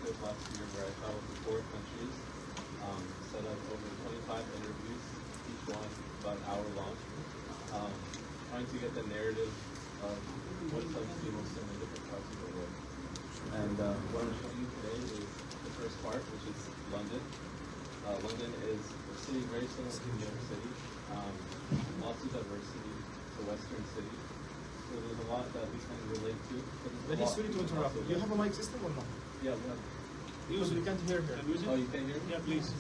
trip last year where I traveled to 4 countries, set up over 25 interviews, each one about an hour long, trying to get the narrative of what it's like to be Muslim in different parts of the world. And what I'm showing you today is the first part, which is London. London is a city very similar to New York City, lots of diversity. It's a Western city, so there's a lot that we can relate to. Badees, sorry to interrupt. Do you have a mic system or not? Yeah, we have. Because we can't hear here. Oh, you can't hear me? Yeah, please.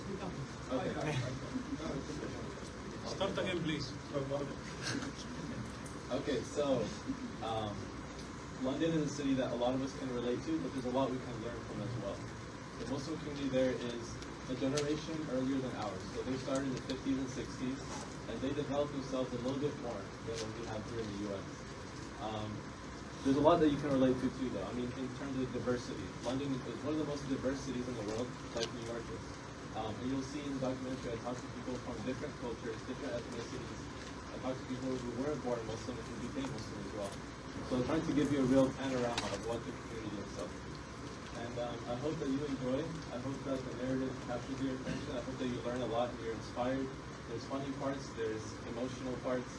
Okay. Start again, please. Okay, so London is a city that a lot of us can relate to, but there's a lot we can learn from as well. The Muslim community there is a generation earlier than ours. So they started in the 50s and 60s, and they developed themselves a little bit more than what we have here in the U.S. There's a lot that you can relate to too, though. I mean, in terms of diversity, London is one of the most diverse cities in the world, like New York is. And you'll see in the documentary, I talk to people from different cultures, different ethnicities. I talk to people who weren't born Muslim and who became Muslim as well. So I'm trying to give you a real panorama of what the community itself is. And I hope that you enjoy. I hope that the narrative captures your attention. I hope that you learn a lot and you're inspired. There's funny parts, there's emotional parts.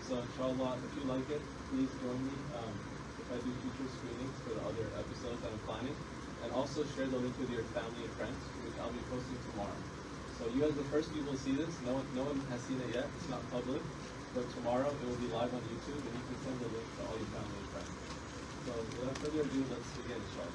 So inshallah, if you like it, please join me if I do future screenings for the other episodes that I'm planning. And also share the link with your family and friends, which I'll be posting tomorrow. So you guys are the first people to see this. No one has seen it yet. It's not public. But tomorrow it will be live on YouTube, and you can send the link to all your family and friends. So without further ado, let's begin, inshallah.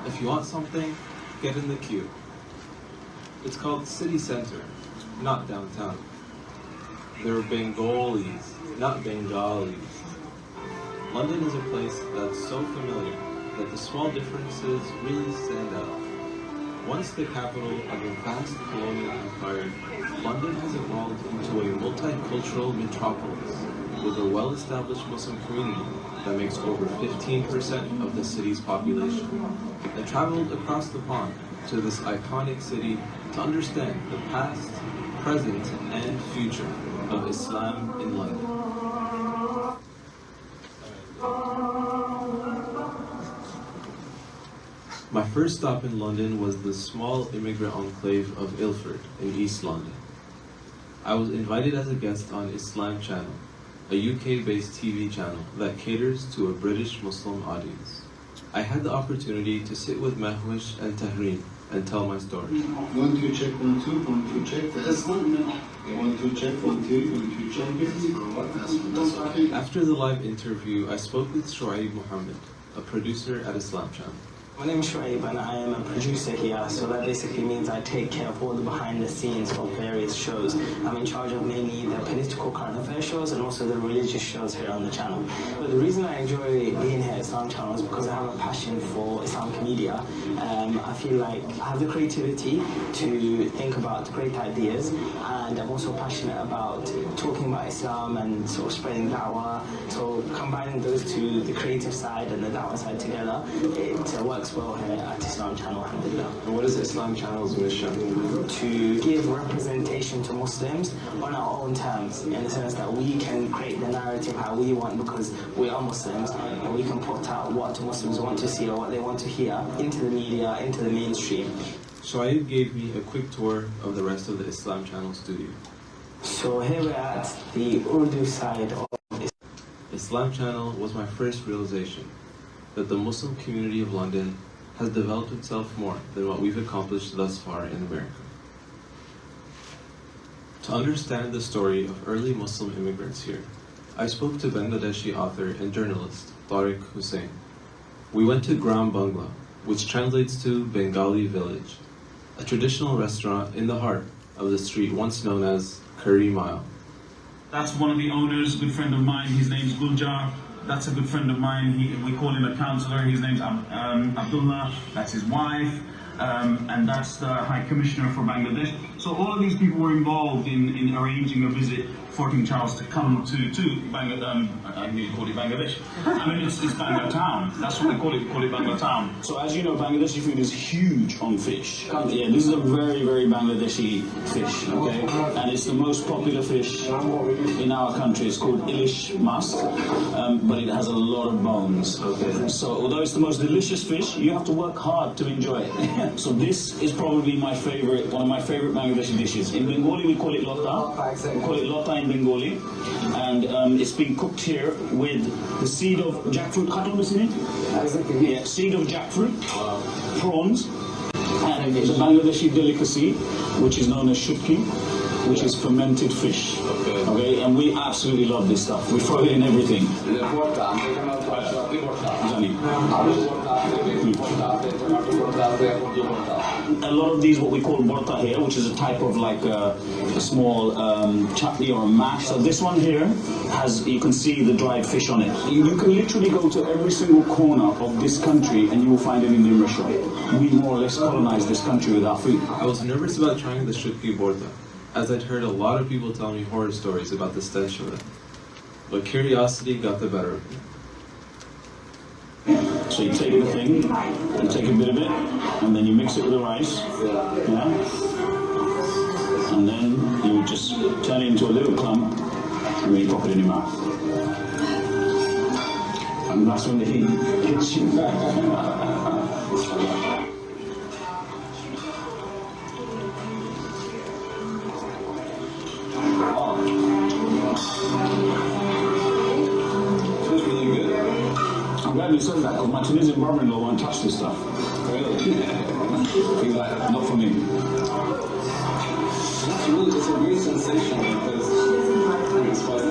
If you want something, get in the queue. It's called City Center, not downtown. There are Bengalis, not Bengalis. London is a place that's so familiar that the small differences really stand out. Once the capital of a vast colonial empire, London has evolved into a multicultural metropolis with a well-established Muslim community that makes over 15% of the city's population. I traveled across the pond to this iconic city to understand the past, present, and future of Islam in London. My first stop in London was the small immigrant enclave of Ilford in East London. I was invited as a guest on Islam Channel, a UK-based TV channel that caters to a British Muslim audience. I had the opportunity to sit with Mahwish and Tahrim and tell my story. 1 2 check 1 2 1 2 check. That's 1 2 check 1 2 1 2 check. That's okay. After the live interview, I spoke with Shuaib Muhammad, a producer at Islam Channel. My name is Shuaib and I am a producer here, so that basically means I take care of all the behind the scenes of various shows. I'm in charge of mainly the political current affairs shows and also the religious shows here on the channel. But the reason I enjoy being here at Islam Channel is because I have a passion for Islamic media. I feel like I have the creativity to think about great ideas, and I'm also passionate about talking about Islam and sort of spreading da'wah. So combining those two, the creative side and the da'wah side together, it works well here at Islam Channel, alhamdulillah. And what is Islam Channel's mission? To give representation to Muslims on our own terms, in the sense that we can create the narrative how we want, because we are Muslims, and we can put out what Muslims want to see or what they want to hear into the media, into the mainstream. Shuaib gave me a quick tour of the rest of the Islam Channel studio. So here we're at the Urdu side of Islam Channel was my first realization that the Muslim community of London has developed itself more than what we've accomplished thus far in America. To understand the story of early Muslim immigrants here, I spoke to Bangladeshi author and journalist Tariq Hussain. We went to Gram Bangla, which translates to Bengali village, a traditional restaurant in the heart of the street once known as Curry Mile. That's one of the owners, a good friend of mine. His name's Guljar. That's a good friend of mine. We call him a councillor. His name's Abdullah. That's his wife. And that's the High Commissioner for Bangladesh. So all of these people were involved in arranging a visit for King Charles to come to Bangladesh. I nearly called it Bangladesh. I mean, it's Bangla Town. That's what we call it Bangla Town. So as you know, Bangladeshi food is huge on fish. Yeah, this is a very, very Bangladeshi fish, okay? And it's the most popular fish in our country. It's called Ilish musk, but it has a lot of bones. Okay. So although it's the most delicious fish, you have to work hard to enjoy it. So this is probably my favorite, one of my favorite Bangladeshi dishes. In Bengali, we call it lota. We call it lota in Bengali, and it's been cooked here with the seed of jackfruit. Yeah, seed of jackfruit, prawns, and it's a Bangladeshi delicacy which is known as shutki, which is fermented fish. Okay, and we absolutely love this stuff. We throw it in everything. A lot of these, what we call borta here, which is a type of like a small chutney or a mash. So this one here has, you can see the dried fish on it. You can literally go to every single corner of this country and you will find an Indian restaurant. We more or less colonized this country with our food. I was nervous about trying the shutki borta, as I'd heard a lot of people tell me horror stories about the stench of it. But curiosity got the better of me. So you take the thing, you take a bit of it, and then you mix it with the rice, yeah? And then you just turn it into a little clump, and then you pop it in your mouth. And that's when the heat hits you. I'm glad you said that, because my Tunisian brother-in-law won't touch this stuff. Really? He's like, not for me. It's a weird sensation because it's spicy.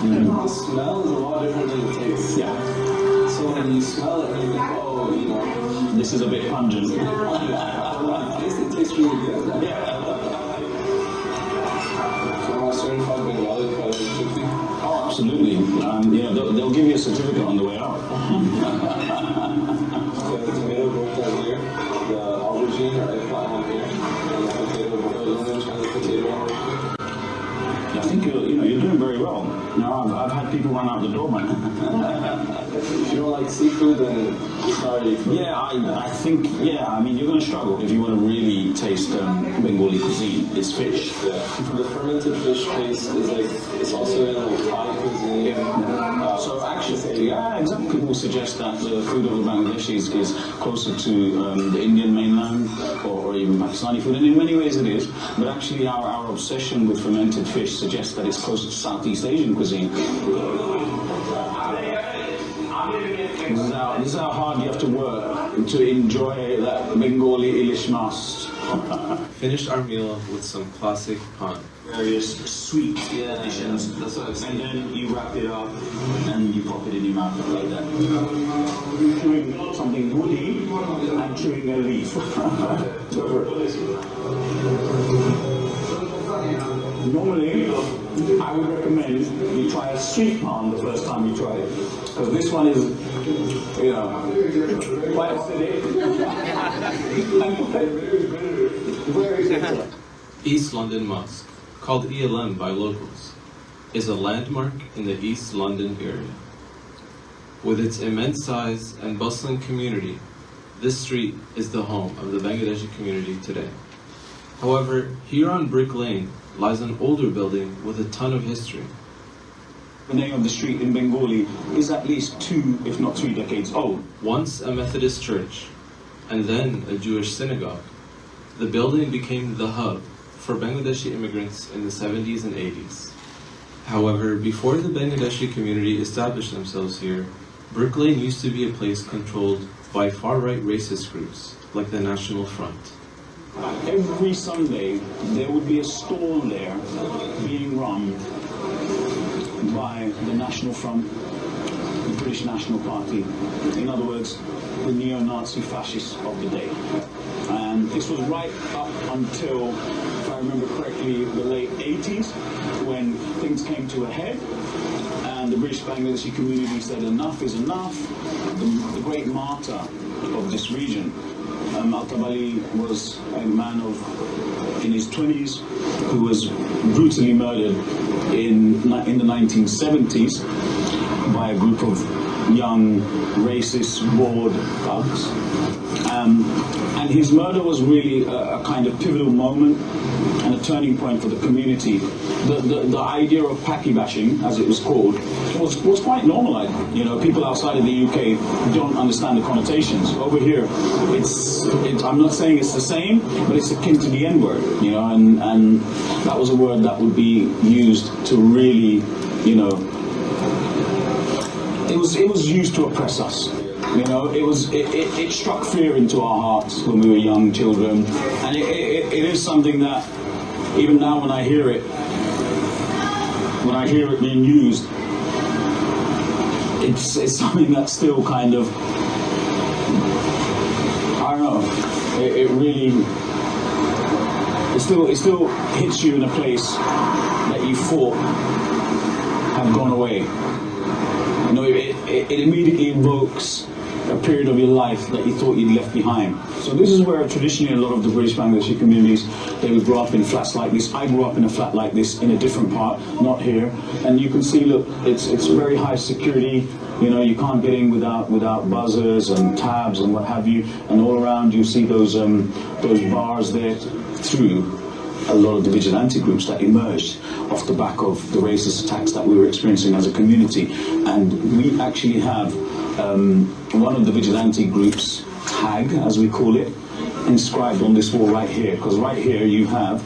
The smell is a lot different than the taste. Yeah. So when you smell it, you think, oh, you know. This is a bit pungent. It tastes really good. Yeah. So am I certified Bengali for shutki? Oh, absolutely. Yeah, they'll give you a certificate on the way out. The tomato borta here, the aubergine or eggplant one here, and the potato borta, and the potato one over here. I think you're doing very well. I've had people run out the door, man. If you don't like seafood, then sorry. Yeah, I think, I mean, you're going to struggle if you want to really taste Bengali cuisine. It's fish. Yeah. The fermented fish taste is like, it's also in like Thai cuisine. So actually, yeah, exactly. People suggest that the food of the Bangladeshis is closer to the Indian mainland or even Pakistani food, and in many ways it is. But actually, our obsession with fermented fish suggests that it's closer to Southeast Asian cuisine. This is how hard you have to work to enjoy that Bengali Ilish mas. Finished our meal with some classic pan. Various sweet additions, and then you wrap it up and you pop it in your mouth like that. Chewing something woody and chewing a leaf. Normally, I would recommend you try a sweet pan the first time you try it, because this one is, quite acidic and very bitter. East London Mosque, called ELM by locals, is a landmark in the East London area. With its immense size and bustling community, this street is the home of the Bangladeshi community today. However, here on Brick Lane lies an older building with a ton of history. The name of the street in Bengali is at least 2, if not 3 decades old. Once a Methodist church, and then a Jewish synagogue, the building became the hub for Bangladeshi immigrants in the 70s and 80s. However, before the Bangladeshi community established themselves here, Brick Lane used to be a place controlled by far-right racist groups, like the National Front. Every Sunday, there would be a stall there being run by the National Front, the British National Party. In other words, the neo-Nazi fascists of the day. And this was right up until, if I remember correctly, the late 80s, when things came to a head, and the British Bangladeshi community said enough is enough. The great martyr of this region, Al-Tabali, was a man of in his 20s who was brutally murdered in the 1970s by a group of young, racist, bored thugs. And his murder was really a kind of pivotal moment and a turning point for the community. The idea of Paki bashing, as it was called, was quite normal. You know, people outside of the UK don't understand the connotations. Over here, I'm not saying it's the same, but it's akin to the N-word, you know, and that was a word that would be used to really, you know, it was used to oppress us. You know, it struck fear into our hearts when we were young children, and it is something that even now when I hear it being used, it's something that still kind of, I don't know, it still hits you in a place that you thought had gone away. You know, it immediately invokes a period of your life that you thought you'd left behind. So this is where traditionally a lot of the British Bangladeshi communities, they would grow up in flats like this. I grew up in a flat like this in a different part, not here. And you can see, look, it's very high security. You know, you can't get in without buzzers and tabs and what have you. And all around you see those bars there through a lot of the vigilante groups that emerged off the back of the racist attacks that we were experiencing as a community. And we actually have one of the vigilante groups' tag, as we call it, inscribed on this wall right here. Because right here you have,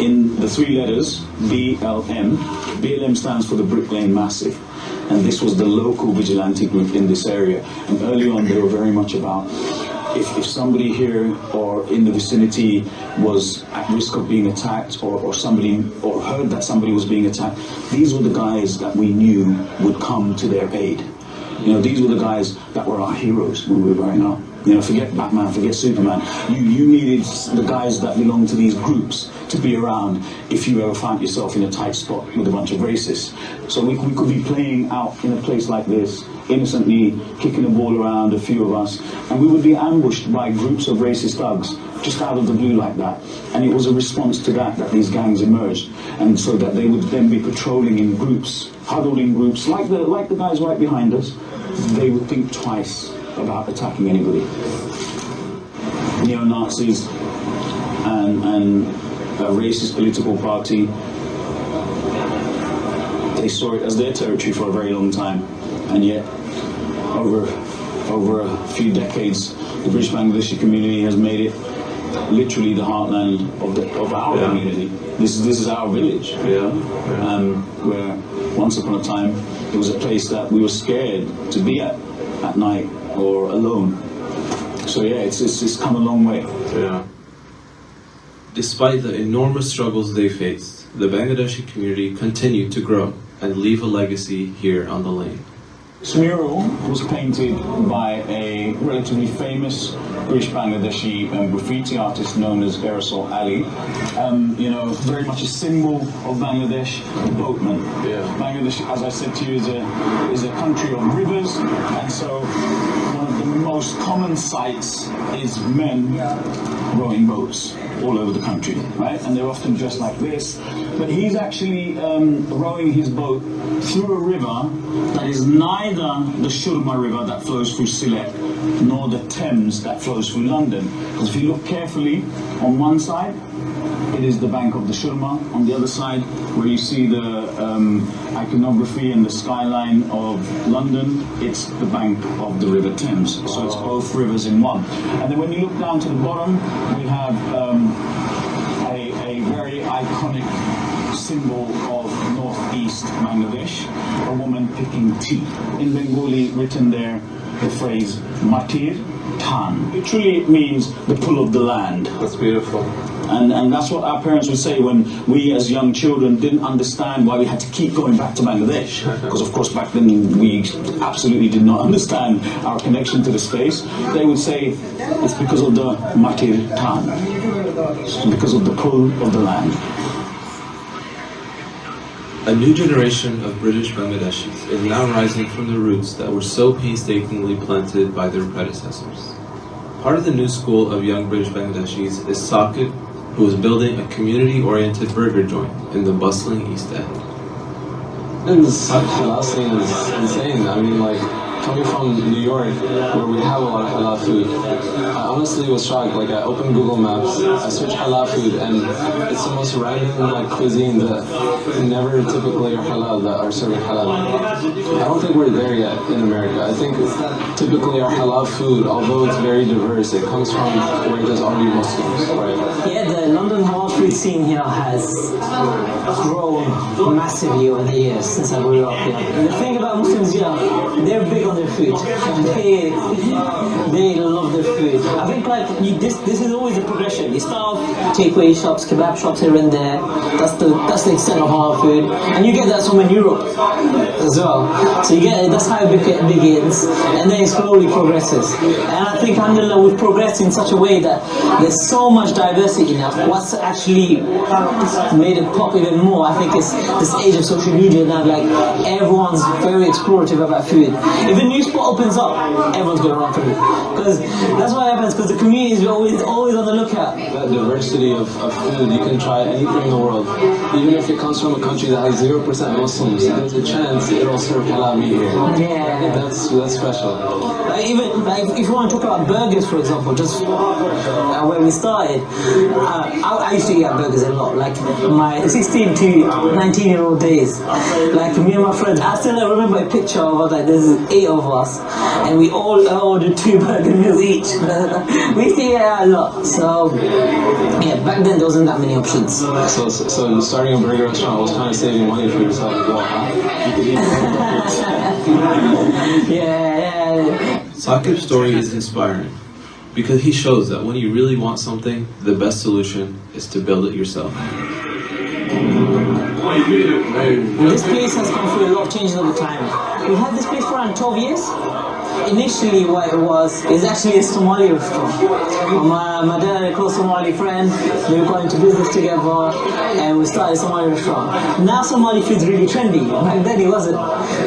in the three letters, BLM. BLM stands for the Brick Lane Massive. And this was the local vigilante group in this area. And early on they were very much about, if somebody here or in the vicinity was at risk of being attacked or heard that somebody was being attacked, these were the guys that we knew would come to their aid. You know, these were the guys that were our heroes when we were growing up. You know, forget Batman, forget Superman. You needed the guys that belonged to these groups to be around if you ever found yourself in a tight spot with a bunch of racists. So we could be playing out in a place like this, innocently kicking a ball around, a few of us, and we would be ambushed by groups of racist thugs just out of the blue like that. And it was a response to that these gangs emerged, and so that they would then be patrolling in groups, huddled in groups, like the guys right behind us. They would think twice about attacking anybody. Neo-Nazis and a racist political party, they saw it as their territory for a very long time, and yet over a few decades the British Bangladeshi community has made it literally the heartland of our community. This is our village, where once upon a time it was a place that we were scared to be at night or alone. So yeah, it's come a long way. Yeah. Despite the enormous struggles they faced, the Bangladeshi community continued to grow and leave a legacy here on the lane. This mural was painted by a relatively famous British Bangladeshi graffiti artist known as Aerosol Ali. Very much a symbol of Bangladesh, the boatman. Yeah. Bangladesh, as I said to you, is a country of rivers, and so one of the most common sights is men rowing boats all over the country, right? And they're often dressed like this. But he's actually rowing his boat through a river that is neither the Shurma River that flows through Sylhet nor the Thames that flows through London. Because if you look carefully, on one side it is the bank of the Shurma, on the other side where you see the iconography and the skyline of London, it's the bank of the River Thames. So it's both rivers in one. And then when you look down to the bottom, we have a very iconic symbol of northeast Bangladesh, a woman picking tea. In Bengali, written there, the phrase Matir Tan. Literally it means the pull of the land. That's beautiful. And that's what our parents would say when we as young children didn't understand why we had to keep going back to Bangladesh. Because of course back then we absolutely did not understand our connection to the space. They would say it's because of the Matir Tan, because of the pull of the land. A new generation of British Bangladeshis is now rising from the roots that were so painstakingly planted by their predecessors. Part of the new school of young British Bangladeshis is Sakit who was building a community-oriented burger joint in the bustling East End. Such halal scene is insane. I mean, like, coming from New York, where we have a lot of halal food, I honestly was shocked. Like, I opened Google Maps, I searched halal food, and it's the most random, like, cuisine that never typically are halal, that are serving halal. I don't think we're there yet in America. I think typically our halal food, although it's very diverse, it comes from where there's already Muslims, right? Yeah, the London halal food scene here has grown massively over the years since I grew up here. And the thing about Muslims here, they're big on their food. They love their food. I think like this is always a progression. You start off takeaway shops, kebab shops here and there. That's the extent of halal food, and you get that from in Europe as well. So you get that's how it begins, and then it slowly progresses. And I think alhamdulillah we've progressed in such a way that there's so much diversity now. What's actually made it pop even more, I think, is this age of social media now. Like everyone's very explorative about food. If a new spot opens up, everyone's going to run for it, because that's what happens. Because the community is always on the lookout. That diversity of food, you can try anything in the world, even if it comes from a country that has 0% Muslims. There's a chance it'll serve halal meat here. Yeah, that's special. Even like if you want to talk about burgers, for example, just where we started, I used to eat burgers a lot. Like my 16 to 19-year-old days, like me and my friends. I still remember a picture of like there's 8 of us, and we all ordered 2 burger meals each. We used to eat a lot. So yeah, back then there wasn't that many options. So starting a burger restaurant was kind of saving money for yourself as well, huh? You could eat Yeah. Saqib's story is inspiring because he shows that when you really want something, the best solution is to build it yourself. This place has gone through a lot of changes over time. We've had this place for around 12 years. Initially what it was is actually a Somali restaurant. My dad had a close Somali friend, we were going into business together and we started a Somali restaurant. Now Somali food's really trendy, back then it wasn't.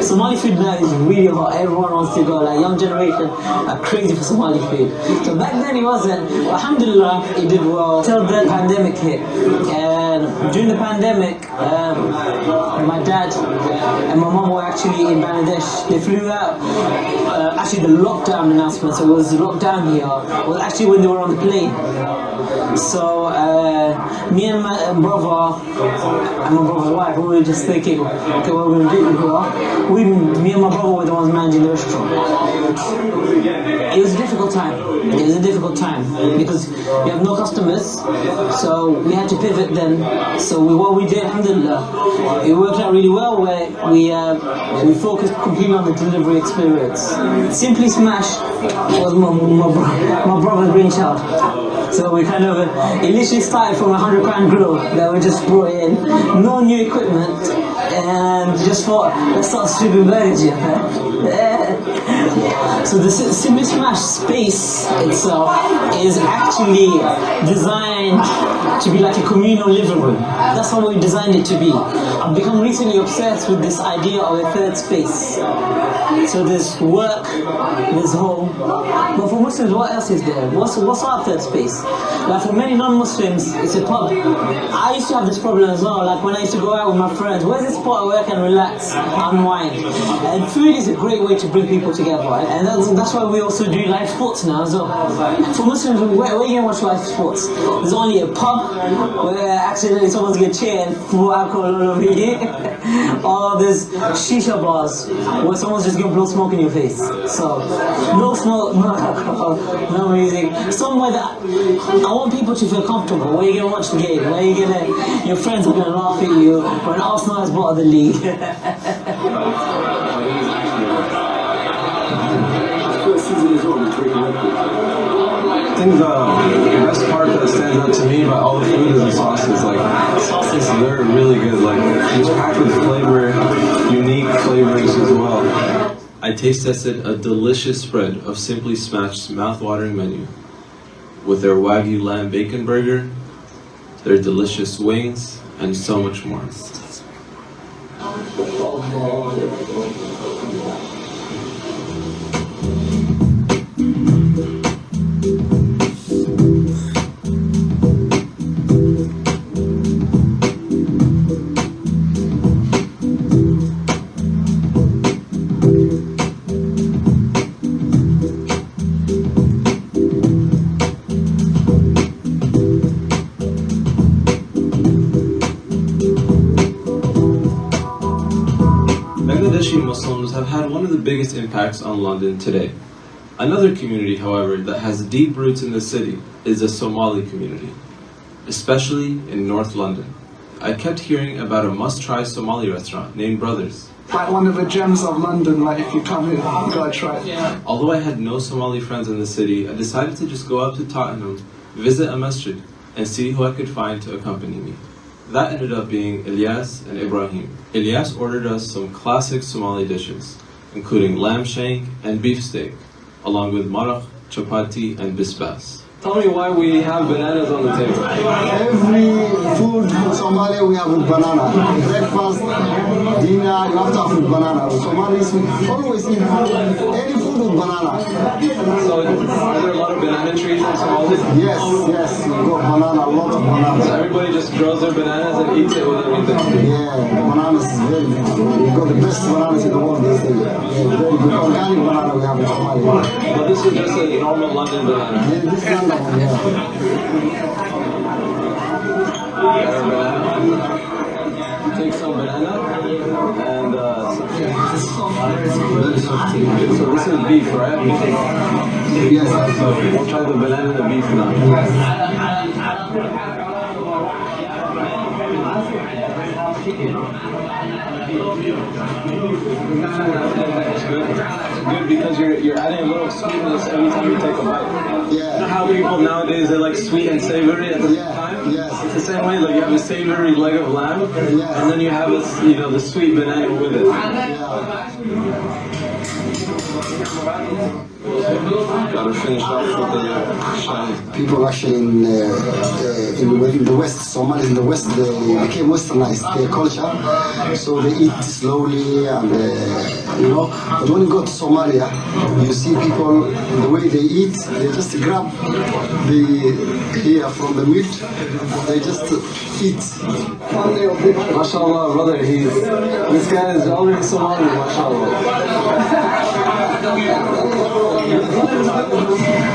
Somali food now is really hot, everyone wants to go, like young generation are crazy for Somali food. So back then it wasn't, alhamdulillah it did well till the pandemic hit. And during the pandemic, my dad and my mom were actually in Bangladesh. They flew out. Actually, the lockdown announcement, so it was lockdown here, was actually when they were on the plane. So me and my brother and my brother's wife, we were just thinking, okay, what we're going to do here? Me and my brother were the ones managing the restaurant. It was a difficult time. It was a difficult time because we have no customers, so we had to pivot then. So what we did, alhamdulillah, it worked out really well where we focused completely on the delivery experience. Simply Smash was my brother's brainchild. So we kind of initially started from a £100 grill that we just brought in, no new equipment, and just thought, let's start stripping burgers here. So the Simply Smash space itself is actually designed to be like a communal living room. That's how we designed it to be. I've become recently obsessed with this idea of a third space. So there's work, there's home, but for Muslims, what else is there? What's our third space? Like for many non-Muslims, it's a pub. I used to have this problem as well. Like when I used to go out with my friends, where's this spot where I can relax, unwind? And food is a great way to bring people together, and that's why we also do live sports now as well. For Muslims, where are you going to watch live sports? There's only a pub where accidentally someone's going to cheer and pour alcohol all over you, or there's shisha bars where someone's just going to blow smoke in your face. So no smoke, no alcohol, no music. Somewhere that I want people to feel comfortable. Where you're going to watch the game, where you're going to, your friends are going to laugh at you when Arsenal is bottom of the league. I think the best part that stands out to me about all the food is the sauces. Like, sauces, they're really good. Like, it's packed with flavor, unique flavors as well. I taste tested a delicious spread of Simply Smash's mouth-watering menu with their Wagyu lamb bacon burger, their delicious wings, and so much more. Bangladeshi Muslims have had one of the biggest impacts on London today. Another community, however, that has deep roots in the city is the Somali community, especially in North London. I kept hearing about a must-try Somali restaurant named Brothers. Like one of the gems of London, like if you come here, you gotta try it. Although I had no Somali friends in the city, I decided to just go up to Tottenham, visit a masjid, and see who I could find to accompany me. That ended up being Ilyas and Ibrahim. Ilyas ordered us some classic Somali dishes, including lamb shank and beef steak, along with maraq, chapati, and bisbas. Tell me why we have bananas on the table. Every food in Somalia we have with banana. Breakfast, dinner, you have to have with banana. Somalis we always eat any food with banana. So are there a lot of banana trees in Somalia? Yes, we got banana, a lot of bananas. So everybody just grows their bananas and eats it with everything. Yeah, the bananas is very good. We got the best bananas in the world, they say. Yeah, very good. Organic banana we have in Somalia. But this is just a normal London banana. Yeah, this is London one, yeah. Take some banana and so this is beef, right? Yes. So we'll try the banana and the beef now. Good because you're adding a little sweetness every time you take a bite. Yeah. You know how people nowadays they like sweet and savory at the same Yeah, time? yes. It's the same way, like you have a savory leg of lamb, Yeah. and then you have the sweet banana with it. Gotta finish off with the shine. People actually in the West, Somalis in the West, they became westernized, their culture, so they eat slowly and, but when you go to Somalia, you see people, the way they eat, they just grab the hair from the meat, they just eat. MashaAllah, brother, this guy is already Somali, MashaAllah.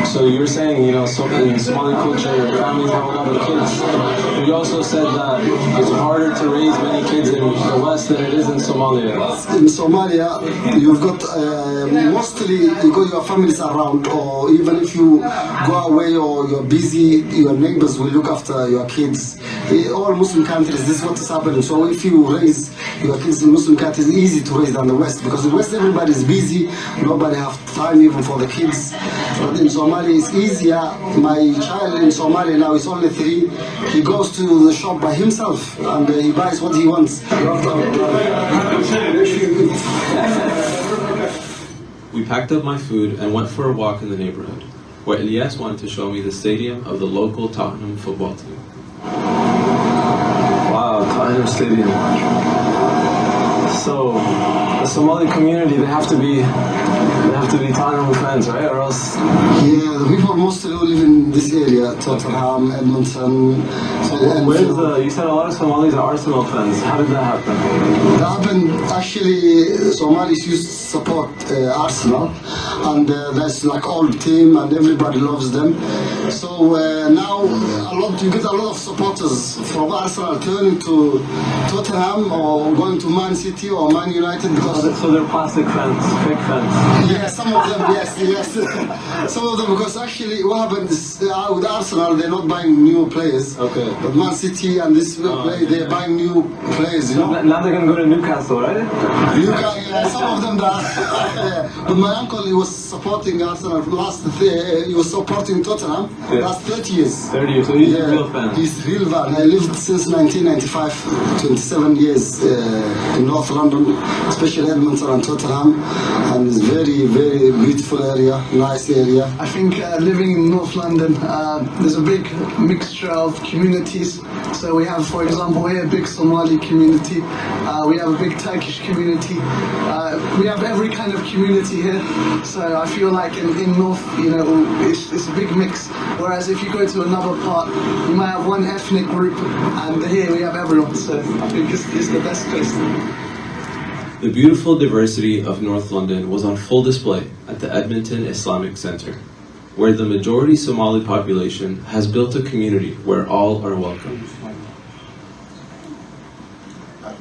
So you're saying, in Somali culture, families have a lot of kids. But you also said that it's harder to raise many kids in the West than it is in Somalia. In Somalia, you've got mostly you got your families around, or even if you go away or you're busy, your neighbors will look after your kids. All Muslim countries, this is what is happening. So if you raise your kids in Muslim countries, it's easy to raise than the West, because in the West everybody is busy, nobody have time even for the kids. But in Somalia it's easier. My child in Somalia now is only 3. He goes to the shop by himself and he buys what he wants. We packed up my food and went for a walk in the neighborhood, where Ilyas wanted to show me the stadium of the local Tottenham football team. Wow, Tottenham Stadium. So, the Somali community, they have to be Tottenham fans, right? Or else... Yeah, the people mostly who live in this area, Tottenham, Edmonton. You said a lot of Somalis are Arsenal fans. How did that happen? That happened, actually, Somalis used to support Arsenal, and that's like old team and everybody loves them. So now you get a lot of supporters from Arsenal turning to Tottenham or going to Man City or Man United because... So they're plastic fans, fake fans. Yeah, some of them, yes. Some of them, because actually what happened is with Arsenal, they're not buying new players. Okay. But Man City and this play, they're buying new players, Now they're going to go to Newcastle, right? Newcastle, yeah, some of them yeah. But my uncle, he was supporting Arsenal he was supporting Tottenham last 30 years. 30 years, so he's a real fan. He's a real fan. I lived since 1995, 27 years in North London, especially Edmonton and Tottenham, and it's very, very beautiful area, nice area. I think living in North London, there's a big mixture of communities. So we have, for example, here a big Somali community, we have a big Turkish community, we have every kind of community here. So I feel like in North, it's a big mix. Whereas if you go to another part, you might have one ethnic group, and here we have everyone. So I think it's the best place. The beautiful diversity of North London was on full display at the Edmonton Islamic Center, where the majority Somali population has built a community where all are welcome.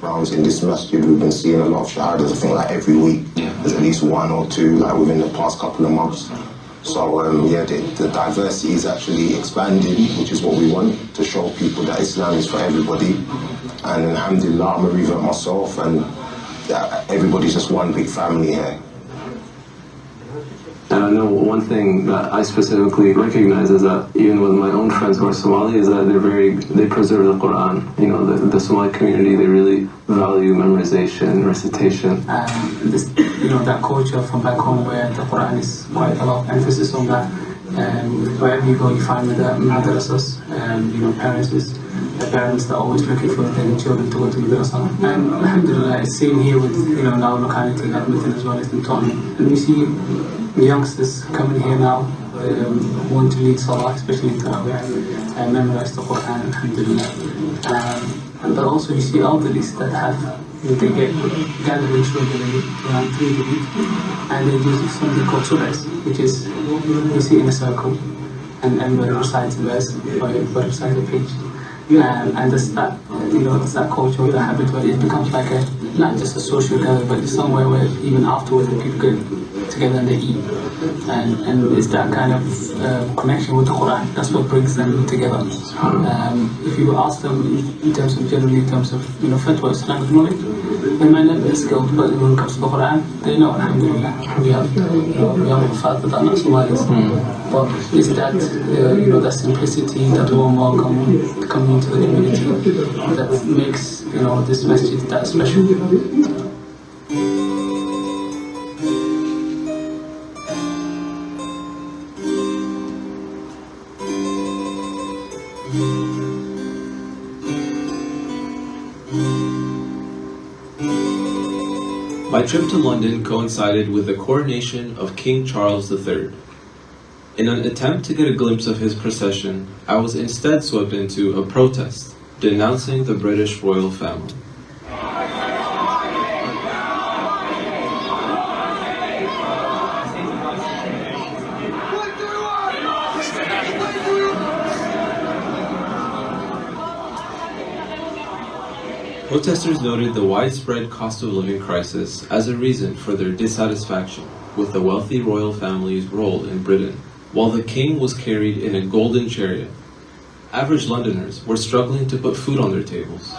In this masjid, we've been seeing a lot of shahadas, I think, like every week. There's at least one or two, like within the past couple of months. So, the diversity is actually expanding, which is what we want, to show people that Islam is for everybody. And alhamdulillah, I'm a revert myself, and everybody's just one big family here. And I know one thing that I specifically recognize is that even with my own friends who are Somali, is that they preserve the Quran. You know, the Somali community, they really value memorization, recitation. That culture from back home where the Quran is quite a lot of emphasis on that. Wherever you go, you find the madrasas, parents that are always looking for their children to go to madrasa. And alhamdulillah, it's same here with, in our locality in Edmonton as well as in Tottenham. And we see youngsters coming here now, want to lead Salah, especially in Tarawih, and memorize the Quran, alhamdulillah. But also you see elderlies that they get gathered in children around 3 a week, and they do something called surahs, which is, you see in a circle, and everybody recites a verse, or everybody recites a page. And it's that, it's that culture, the habit where it becomes like not just a social gathering, but it's somewhere where even afterwards people get together and they eat. And it's that kind of connection with the Quran. That's what brings them together. If you ask them in terms of fatwa, Islamic knowledge, they might not be skilled, but when it comes to the Quran, they know, alhamdulillah. We have Hufaz, but they're not Somalis. But it's that, that simplicity, that warm welcome, coming into the community, that makes, this masjid that special. My trip to London coincided with the coronation of King Charles III. In an attempt to get a glimpse of his procession, I was instead swept into a protest denouncing the British royal family. Protesters noted the widespread cost of living crisis as a reason for their dissatisfaction with the wealthy royal family's role in Britain, while the king was carried in a golden chariot. Average Londoners were struggling to put food on their tables.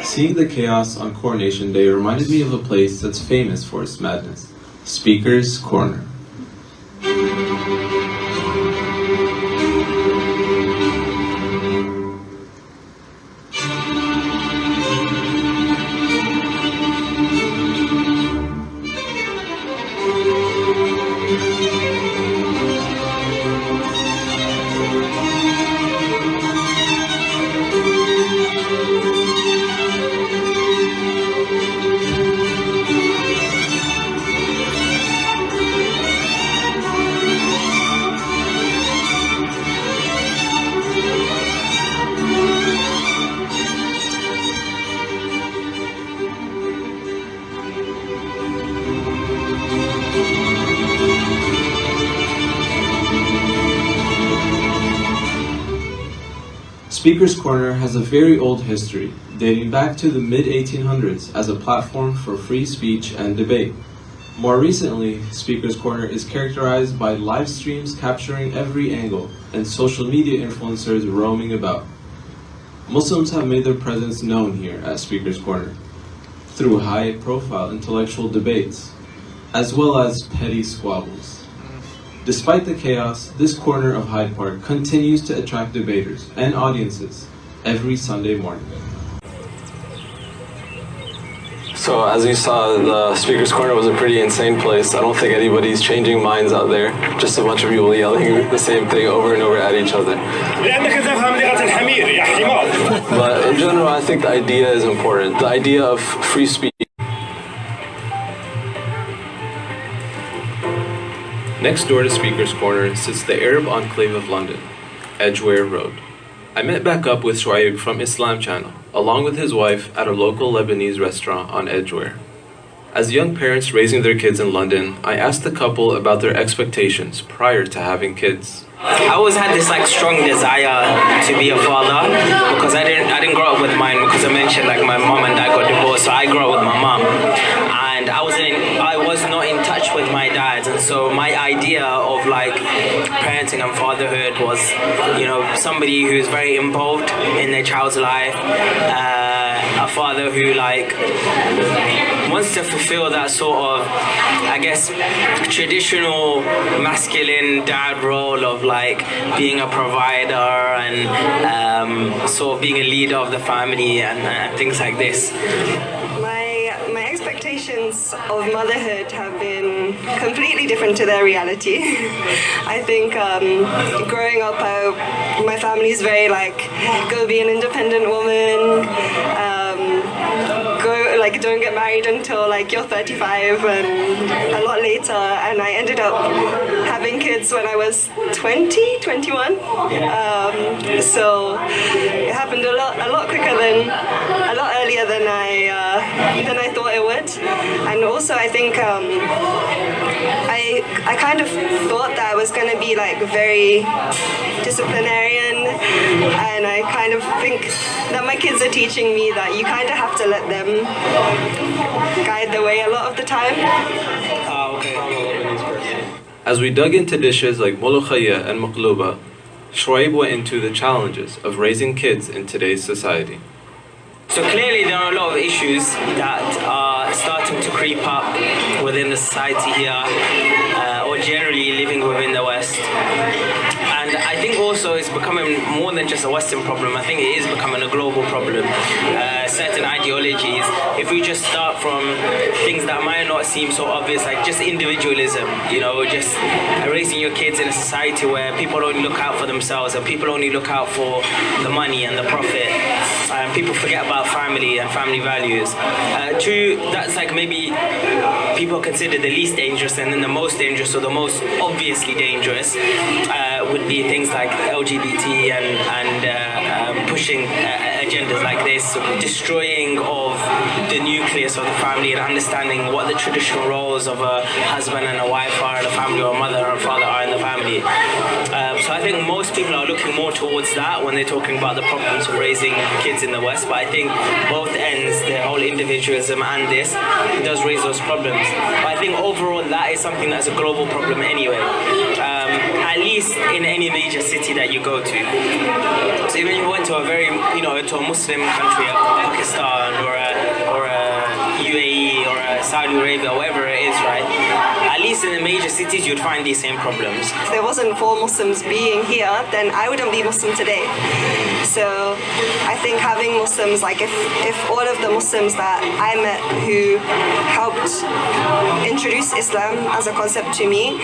Seeing the chaos on Coronation Day reminded me of a place that's famous for its madness. Speaker's Corner. Speaker's Corner has a very old history, dating back to the mid-1800s as a platform for free speech and debate. More recently, Speaker's Corner is characterized by live streams capturing every angle and social media influencers roaming about. Muslims have made their presence known here at Speaker's Corner through high-profile intellectual debates, as well as petty squabbles. Despite the chaos, this corner of Hyde Park continues to attract debaters and audiences every Sunday morning. So as you saw, the Speaker's Corner was a pretty insane place. I don't think anybody's changing minds out there. Just a bunch of people yelling the same thing over and over at each other. But in general, I think the idea is important. The idea of free speech. Next door to Speaker's Corner sits the Arab enclave of London, Edgware Road. I met back up with Shuaib from Islam Channel, along with his wife at a local Lebanese restaurant on Edgware. As young parents raising their kids in London, I asked the couple about their expectations prior to having kids. I always had this like strong desire to be a father because I didn't grow up with mine, because I mentioned like my mom and dad got divorced, so I grew up with my mom, and I was not in touch with my dad, and so my idea of like parenting and fatherhood was, you know, somebody who's very involved in their child's life, a father who like wants to fulfill that sort of, I guess, traditional masculine dad role of like being a provider and sort of being a leader of the family and things like this. My expectations of motherhood have been completely different to their reality. I think growing up, my family is very like, go be an independent woman, don't get married until like you're 35 and a lot later, and I ended up having kids when I was 20, 21. So it happened a lot quicker than, a lot earlier than I thought it would. And also I think I kind of thought that I was going to be like very disciplinarian, and I kind of think that my kids are teaching me that you kind of have to let them guide the way a lot of the time. As we dug into dishes like molokhaya and maqluba, Shoaib went into the challenges of raising kids in today's society. So clearly there are a lot of issues that are starting to creep up within the society here, or generally living within the West. And I think also it's becoming more than just a Western problem. I think it is becoming a global problem. Certain ideologies, if we just start from things that might not seem so obvious, like just individualism, you know, just raising your kids in a society where people only look out for themselves and people only look out for the money and the profit, and people forget about family and family values. Two, that's like maybe people consider the least dangerous, and then the most dangerous or the most obviously dangerous would be things like LGBT and pushing agendas like this, destroying of the nucleus of the family and understanding what the traditional roles of a husband and a wife are in a family, or a mother or a father are in the family. So I think most people are looking more towards that when they're talking about the problems of raising kids in the West, but I think both ends, the whole individualism and this, does raise those problems. But I think overall that is something that's a global problem anyway, at least in any major city that you go to. So even if you went to a very, to a Muslim country, Pakistan or a UAE or a Saudi Arabia, wherever it is, right? At least in the major cities, you'd find these same problems. If there wasn't for Muslims being here, then I wouldn't be Muslim today. So I think having Muslims, like if all of the Muslims that I met who helped introduce Islam as a concept to me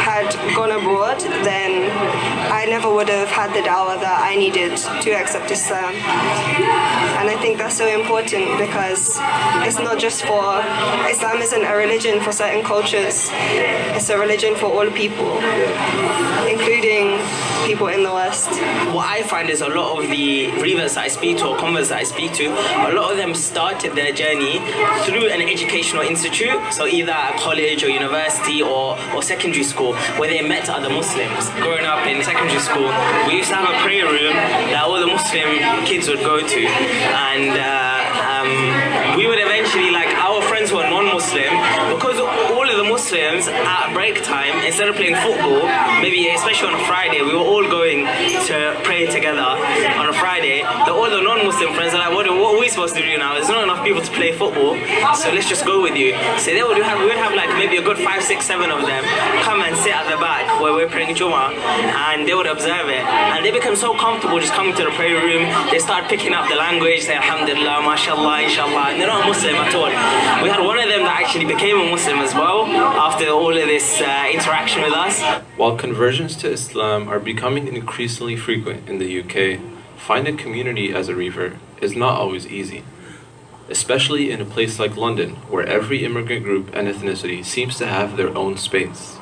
had gone abroad, then I never would have had the dawah that I needed to accept Islam. And I think that's so important, because it's not just for, Islam isn't a religion for certain cultures, it's a religion for all people, including people in the West. What I find is a lot of the reverts that I speak to, or converts that I speak to, a lot of them started their journey through an educational institute, so either a college or university or secondary school, where they met other Muslims. Growing up in secondary school, we used to have a prayer room that all the Muslim kids would go to, and we would eventually, like, our friends who are non-Muslim, because all of the Muslims at break time, instead of playing football, maybe especially on a Friday, we were all going to pray together on a Friday. All the non-Muslim friends are like, what are we supposed to do now? There's not enough people to play football, so let's just go with you. So we would have like maybe a good 5, 6, 7 of them come and sit at the back where we're praying Jummah, and they would observe it, and they become so comfortable just coming to the prayer room. They start picking up the language, say Alhamdulillah, MashaAllah, Inshallah, and they're not Muslim at all. We had one of them that actually became a Muslim as well after all of this interaction with us. While conversions to Islam are becoming increasingly frequent in the UK, finding a community as a revert is not always easy, especially in a place like London, where every immigrant group and ethnicity seems to have their own space.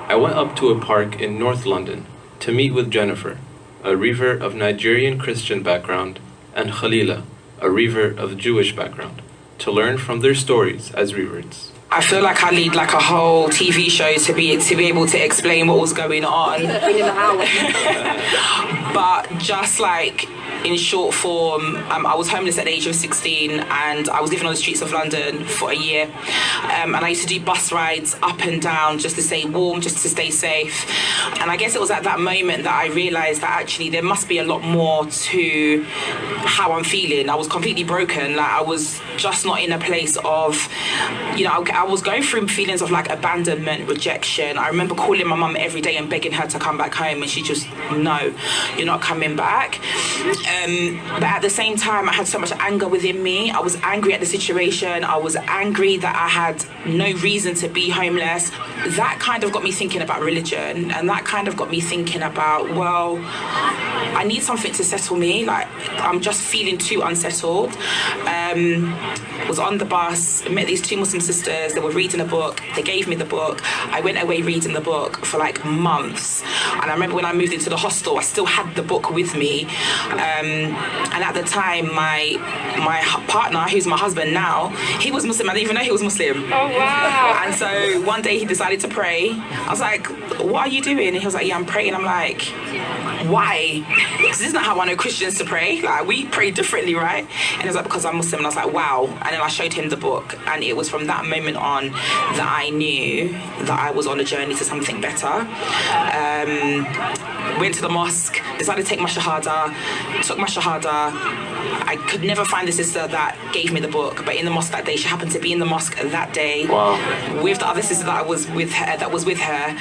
I went up to a park in North London to meet with Jennifer, a revert of Nigerian Christian background, and Khalila, a revert of Jewish background. to learn from their stories as reverts. I feel like I need like a whole TV show to be able to explain what was going on. But just like in short form, I was homeless at the age of 16 and I was living on the streets of London for a year. And I used to do bus rides up and down just to stay warm, just to stay safe. And I guess it was at that moment that I realised that actually there must be a lot more to how I'm feeling. I was completely broken. Like I was just not in a place of, you know, I was going through feelings of like abandonment, rejection. I remember calling my mum every day and begging her to come back home and she just, no, you're not coming back. But at the same time, I had so much anger within me. I was angry at the situation. I was angry that I had no reason to be homeless. That kind of got me thinking about religion, and that kind of got me thinking about, well, I need something to settle me. Like, I'm just feeling too unsettled. Was on the bus, met these two Muslim sisters. They were reading a book. They gave me the book. I went away reading the book for like months. And I remember when I moved into the hostel, I still had the book with me. And at the time, my partner, who's my husband now, he was Muslim. I didn't even know he was Muslim. Oh, wow. And so one day he decided to pray. I was like, what are you doing? And he was like, yeah, I'm praying. I'm like, why? Because this is not how I know Christians to pray. Like, we pray differently, right? And he was like, because I'm Muslim. And I was like, wow. And then I showed him the book. And it was from that moment on that I knew that I was on a journey to something better. Went to the mosque, decided to take my shahada, took my shahada. I could never find the sister that gave me the book, but in the mosque that day, she happened to be in the mosque that day. Wow. With the other sister that was with her.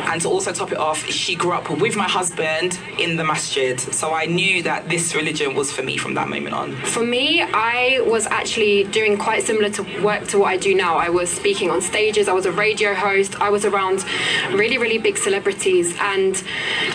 And to also top it off, she grew up with my husband in the masjid. So I knew that this religion was for me from that moment on. For me, I was actually doing quite similar to work to what I do now. I was speaking on stages, I was a radio host, I was around really, really big celebrities, and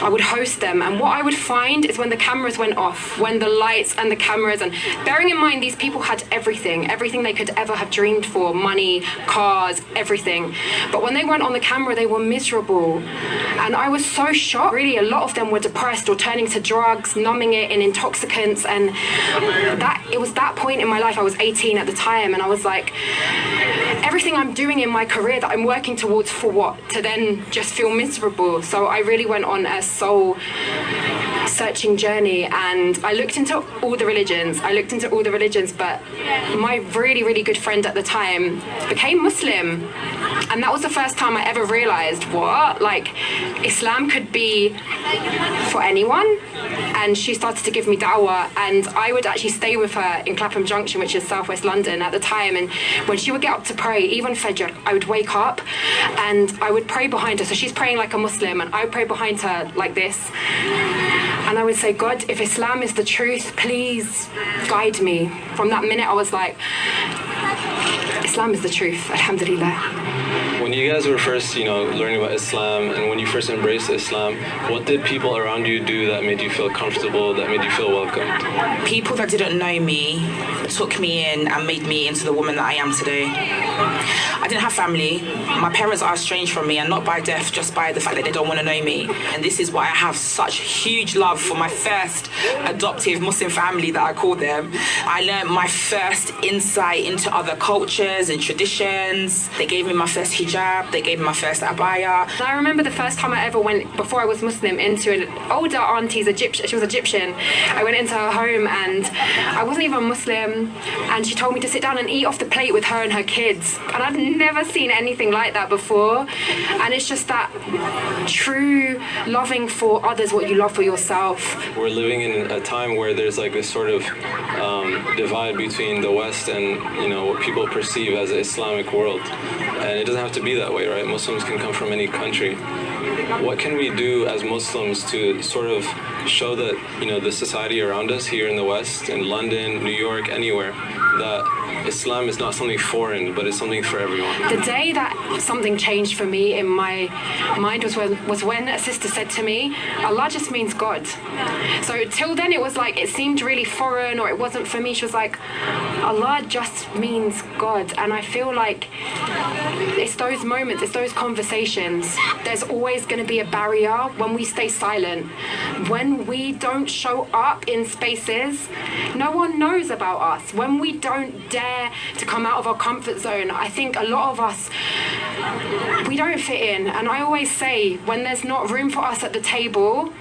I would host them. And what I would find is when the cameras went off, when the lights and the cameras, and bearing in mind these people had everything they could ever have dreamed for, money, cars, everything. But when they went on the camera, they were miserable. And I was so shocked. Really, a lot of them were depressed or turning to drugs, numbing it in intoxicants. And it was that point in my life. I was 18 at the time, and I was like, everything I'm doing in my career that I'm working towards for what? To then just feel miserable. So I really went on a soul searching journey, and I looked into all the religions. But my really, really good friend at the time became Muslim. And that was the first time I ever realized what? Like, Islam could be for anyone. And she started to give me da'wah, and I would actually stay with her in Clapham Junction, which is southwest London at the time. And when she would get up to pray, even Fajr, I would wake up and I would pray behind her. So she's praying like a Muslim, and I would pray behind her like this. And I would say, God, if Islam is the truth, please guide me. From that minute, I was like, Islam is the truth, alhamdulillah. When you guys were first, learning about Islam, and when you first embraced Islam, what did people around you do that made you feel comfortable, that made you feel welcomed? People that didn't know me took me in and made me into the woman that I am today. I didn't have family. My parents are estranged from me, and not by death, just by the fact that they don't want to know me. And this is why I have such huge love for my first adoptive Muslim family that I call them. I learned my first insight into other cultures and traditions. They gave me my first hijab, they gave me my first abaya. And I remember the first time I ever went, before I was Muslim, into an older auntie's Egyptian. She was Egyptian. I went into her home, and I wasn't even Muslim, and she told me to sit down and eat off the plate with her and her kids. And I'd never seen anything like that before. And it's just that true loving for others what you love for yourself. We're living in a time where there's like this sort of divide between the West and what people perceive as the Islamic world. And it doesn't have to be that way, right? Muslims can come from any country. What can we do as Muslims to sort of show that, the society around us here in the West, in London, New York, anywhere, that Islam is not something foreign, but it's something for everyone? The day that something changed for me in my mind was when a sister said to me, Allah just means God. So till then it was like, it seemed really foreign, or it wasn't for me. She was like, Allah just means God. And I feel like it's those moments, it's those conversations. There's always going going to be a barrier when we stay silent. When we don't show up in spaces, no one knows about us. When we don't dare to come out of our comfort zone, I think a lot of us, we don't fit in. And I always say, when there's not room for us at the table,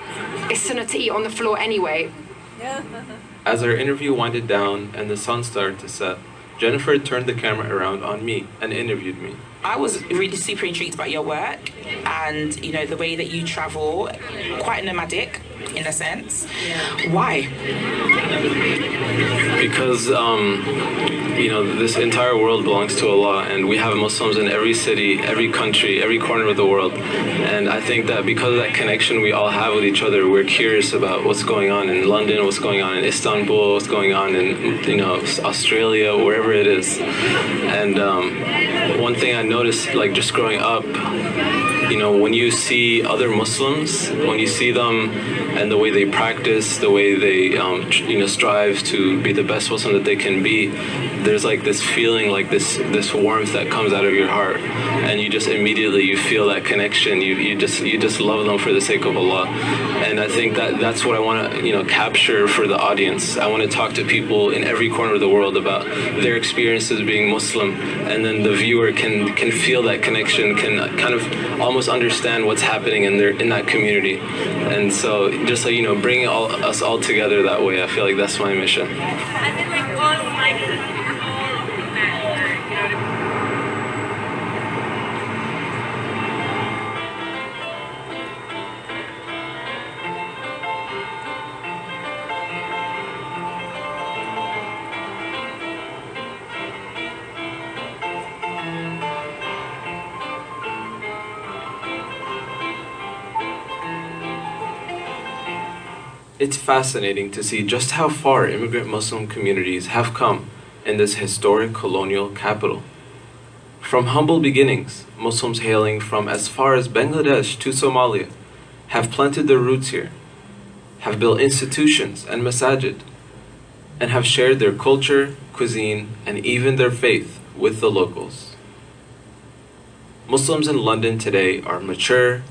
it's sunnah to eat on the floor anyway. As our interview winded down and the sun started to set, Jennifer turned the camera around on me and interviewed me. I was really super intrigued by your work and, you know, the way that you travel, quite nomadic in a sense. Why? Because, you know, this entire world belongs to Allah, and we have Muslims in every city, every country, every corner of the world. And I think that because of that connection we all have with each other, we're curious about what's going on in London, what's going on in Istanbul, what's going on in, you know, Australia, wherever it is. And one thing I noticed, like just growing up, you know, when you see other Muslims, when you see them and the way they practice, the way they, you know, strive to be the best Muslim that they can be, there's like this feeling, like this warmth that comes out of your heart, and you just immediately you feel that connection. You just love them for the sake of Allah, and I think that's what I want to, you know, capture for the audience. I want to talk to people in every corner of the world about their experiences being Muslim, and then the viewer can feel that connection, can kind of almost understand what's happening in that community. And so just like, you know, bringing us all together that way, I feel like that's my mission. It's fascinating to see just how far immigrant Muslim communities have come in this historic colonial capital. From humble beginnings, Muslims hailing from as far as Bangladesh to Somalia have planted their roots here, have built institutions and masajid, and have shared their culture, cuisine, and even their faith with the locals. Muslims in London today are mature,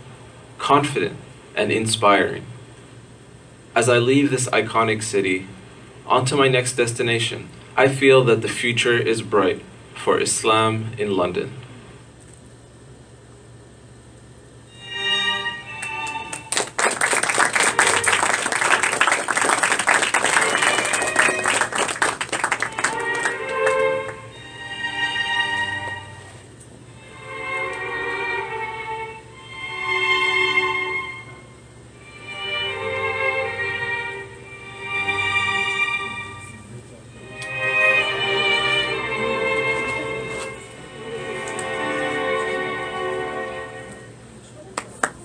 confident, and inspiring. As I leave this iconic city, onto my next destination, I feel that the future is bright for Islam in London.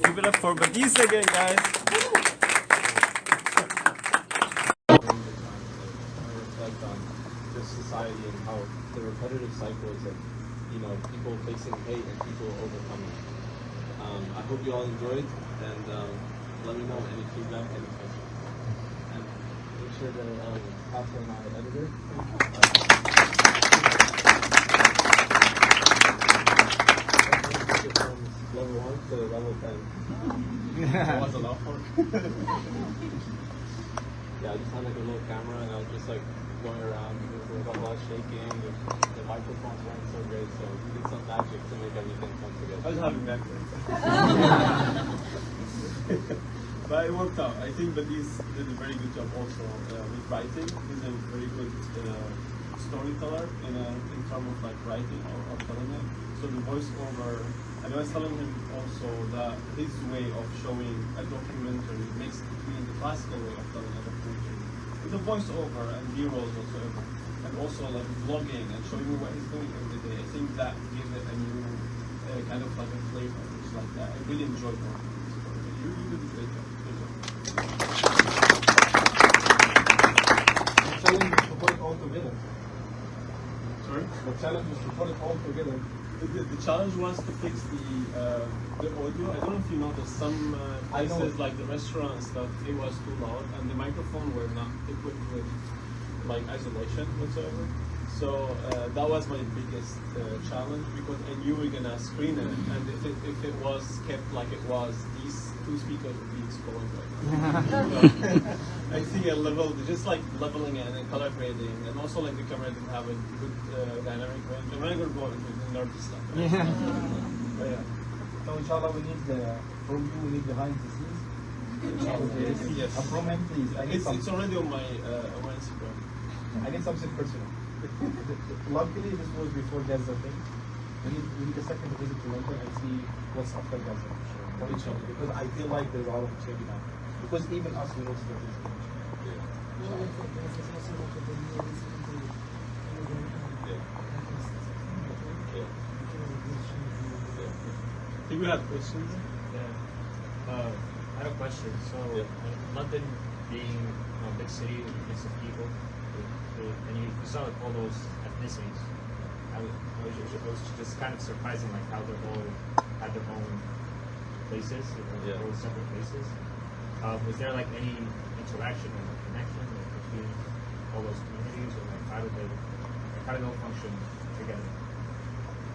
Give it up for Badees again, guys. Reflect on this society and how the repetitive cycles of, you know, people facing hate and people overcoming. I hope you all enjoyed, and let me know any feedback, any questions. And make sure to pass on my editor. Level 1 to level 10. That was a lot for Yeah, I just had like a little camera and I was just like going around. There was a lot of shaking. The microphones weren't so great, so we did some magic to make everything come together. I was having that. But it worked out. I think Badees did a very good job also with writing. He's a very good storyteller in terms of like writing or telling it. So the voiceover, and I was telling him also that his way of showing a documentary mixed between the classical way of telling a documentary with the voiceover and B-rolls whatsoever, and also like vlogging and showing you what he's doing every day. I think that gives it a new kind of like a flavor, which like that. I really enjoyed working on this story. You did a great job. Good job. The challenge is to put it all together. Sorry? The challenge is to put it all together. The challenge was to fix the audio. I don't know if you noticed some places like the restaurant and stuff, it was too loud, and the microphone were not equipped with like isolation whatsoever. So that was my biggest challenge, because I knew we were gonna screen it, and if it was kept like it was, these two speakers would be exploding right now. I see a level, just like leveling it and then color grading, and also like the camera didn't have a good dynamic range. I'm not gonna go into the nerdy stuff. But yeah. So inshallah we need from you, we need behind the scenes. Yes. From him, please. It's already on my Instagram. I need something personal. Luckily, this was before Gaza thing. We need a second visit to London and see what's after Gaza. Because I feel like there's a lot of change now. Because even us, we noticed that there's I think we have questions. Yeah. I have a question. So, London being a big city with a mix of people, and you saw like, all those ethnicities, it was just kind of surprising like how they all had their own places, all separate places. Was there like any interaction or connection between all those communities, or like how did they all function together?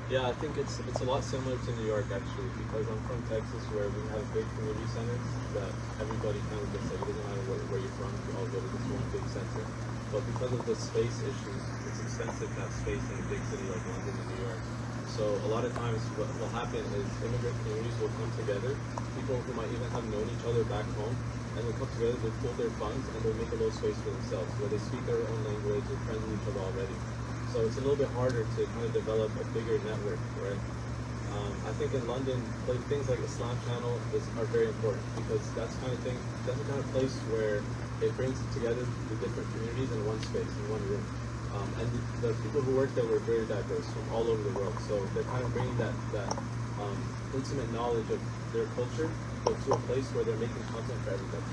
Yeah, I think it's a lot similar to New York actually, because I'm from Texas, where we have big community centers that everybody kind of gets, like, it doesn't matter where you're from, you all go to this one big center. But because of the space issues, it's expensive to have space in a big city like London and New York. So a lot of times what will happen is immigrant communities will come together, people who might even have known each other back home, and they'll come together, they'll pool their funds, and they'll make a little space for themselves, where they speak their own language, they're friends with each other already. So it's a little bit harder to kind of develop a bigger network, right? I think in London, like things like Islam Channel are very important, because that's the kind of place where it brings together the different communities in one space, in one room. And the people who work there were very diverse from all over the world. So they're kind of bringing that intimate knowledge of their culture, but to a place where they're making content for everybody.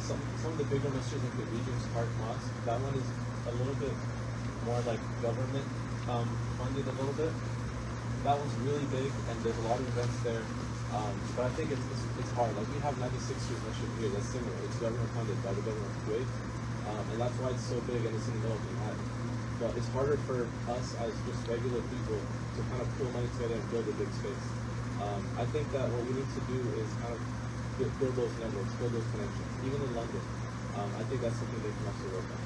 Some of the bigger masjids, like the Regent's Park Mosque, that one is a little bit more like government funded a little bit. That one's really big, and there's a lot of events there. But I think it's hard. Like we have 96th Street Masjid here, that's similar. It's government funded by the government of Kuwait, and that's why it's so big and it's in the middle of Manhattan. But it's harder for us as just regular people to kind of pull money together and build a big space. I think that what we need to do is kind of build those networks, build those connections. Even in London, I think that's something they can also work on.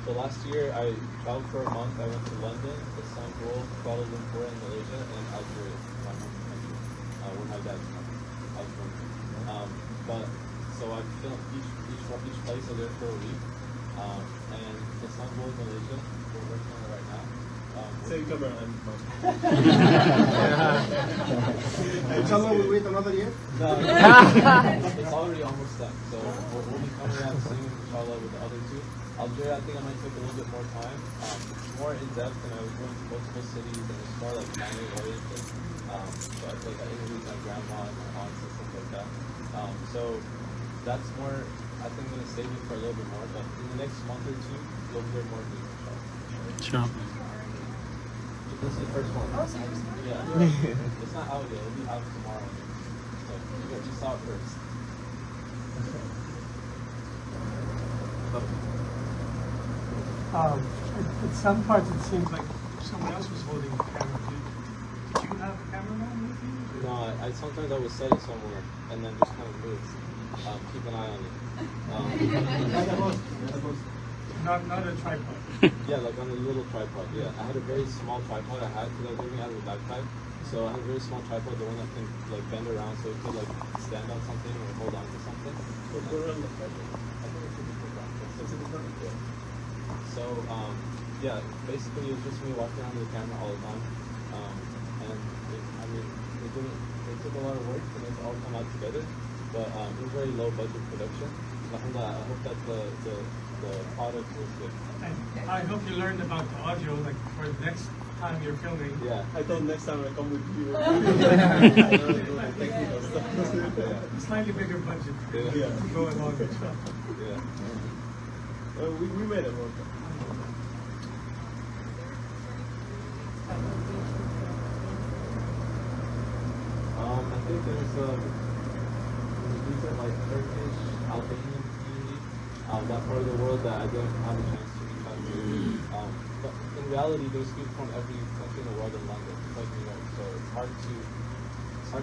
So last year I traveled for a month. I went to London, Istanbul, Kuala Lumpur in Malaysia, and Algeria, my home country, where my dad's from. I was from. But so I filmed each place. I was there for a week. And Istanbul, Malaysia, we're working on it right now. Same camera and Inshallah, we wait another year? No, it's already almost done. So we'll be coming out soon, inshallah, with the other two. Algeria, I think I might take a little bit more time, more in depth, and I was going to multiple cities, and it's more like family oriented. So I like I interviewed my grandma and my aunts and stuff like that. So that's more. I think I'm gonna save it for a little bit more, but in the next month or two, you'll hear more news, inshallah. Sure. This is the first one. Yeah. It's not out yet. It'll be out tomorrow. So you saw it first. At some parts it seems like someone else was holding the camera. Did you have a cameraman with you? No, sometimes I would set it somewhere and then just kind of move. Keep an eye on it. Not a tripod. Yeah, like on a little tripod. Yeah, I had a very small tripod I had because I was living out of a backpack. So I had a very small tripod, the one that can like bend around so it could like stand on something or hold on to something. But we're on the tripod. I think it should be put down. Yeah. So yeah, basically it was just me walking around with the camera all the time, and it took a lot of work to make it all come out together, but it was very low budget production. Alhamdulillah, I hope that the product was good. And I hope you learned about the audio, like for the next time you're filming. Yeah. I thought next time I come with you. Slightly bigger budget to go along with it. Yeah. We made it work. there's decent like Turkish, Albanian community, that part of the world that I didn't have a chance to reach out to. But in reality, there's people from every country in the world in London. It's like New York, so it's hard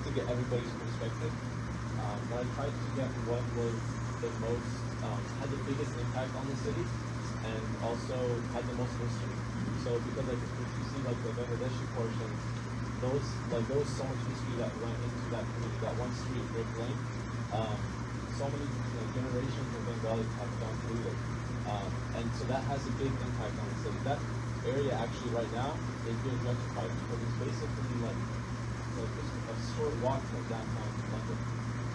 to get everybody's perspective. But I tried to get what was the most, had the biggest impact on the city, and also had the most history. So because like if you see like the Bangladeshi portion, there was so much history that went into that community. That one street, Brick Lane, so many generations of Bengalis have gone through it, and so that has a big impact on the city. That area actually right now is being gentrified because it's basically like just a short walk from downtown London.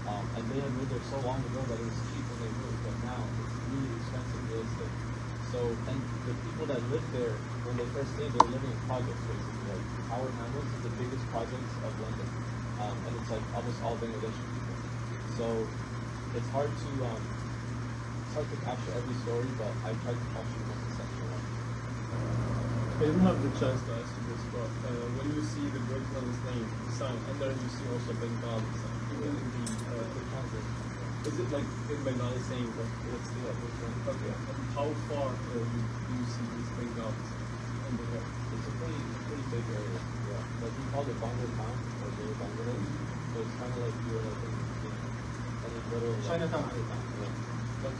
And they had moved there so long ago that it was cheap when they moved, but now it's really expensive real estate. So, and the people that lived there, when they first came, they were living in projects, basically. Like Howard Hamlets is the biggest projects of London. And it's like almost all Bangladeshi people. So, it's hard to capture every story, but I tried to capture the most essential one. I didn't have the chance to ask you this, but when you see the Great London's name sign, and then you see also Bengali sign, even in the transit, is it like in Bengali saying that what's the other one? Okay, and how far do you see these Bengalis in the air? It's a pretty big area, yeah. Like we call it Bangla Town, or Little Bangladesh, so it's kind of like you're like in the middle of Chinatown. Yeah. That's,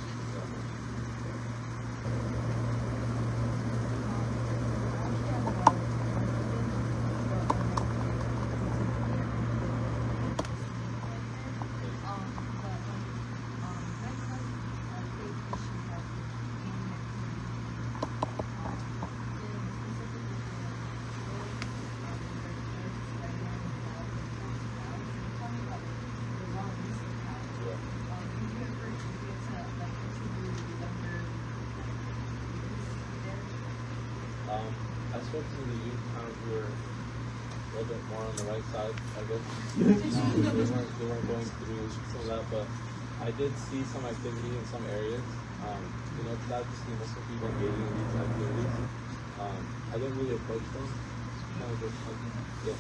I spoke to the youth kind who were a little bit more on the right side, I guess. They weren't going through some of that, but I did see some activity in some areas. It's glad to see Muslim people engaging in these activities. I didn't really approach them. It's kind of just yeah.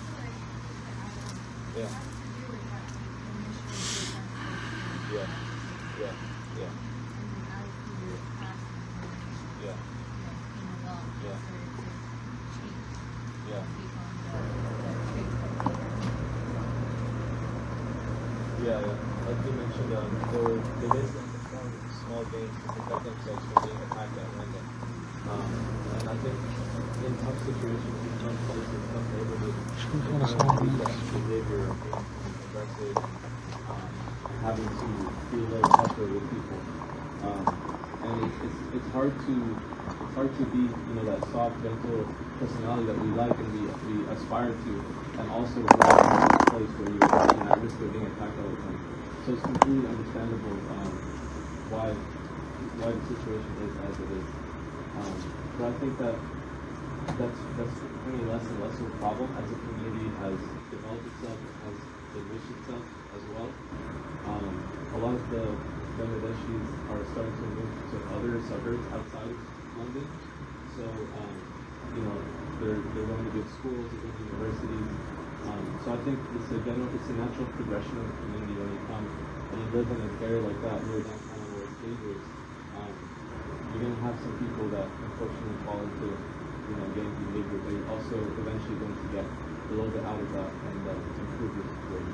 Yeah. Yeah. Yeah. Yeah. Yeah. Yeah. Yeah. Yeah, like you mentioned, they basically perform small games to protect themselves from being attacked at random. And I think in tough situations, in tough places, tough neighborhoods, behavior of being aggressive, having to be a little tougher with people. And it's hard to be, that soft, gentle personality that we like and we aspire to, and also work in a place where you're at risk of being attacked all the time. So it's completely understandable why the situation is as it is. But I think that's becoming less and less of a problem as the community has developed itself and has enriched itself as well. A lot of the Bangladeshis are starting to move to other suburbs outside of London. So, they're going to good schools, they're going to universities. So I think it's a natural progression of the community when you come and you live in an area like that, near downtown where it's dangerous. You're going to have some people that unfortunately fall into, gang behavior, but you're also eventually going to get a little bit out of that and improve your situation.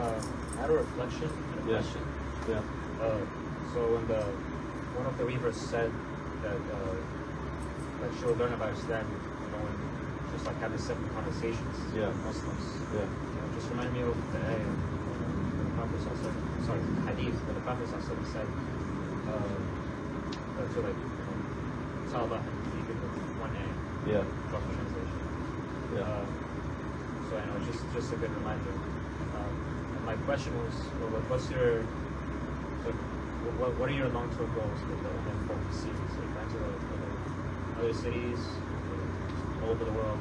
I had a reflection and a question. Yeah. So when one of the weavers said that she will learn about Islam, and just like have these separate conversations with Muslims. Yeah. Just remind me of the ayah, the Prophet hadith, where the Prophet said to tell about him even with one ayah. Yeah. Rough translation. Yeah. So I know just a good reminder. And my question was, what are your long-term goals with the Focus series? So you're to other cities, all over the world.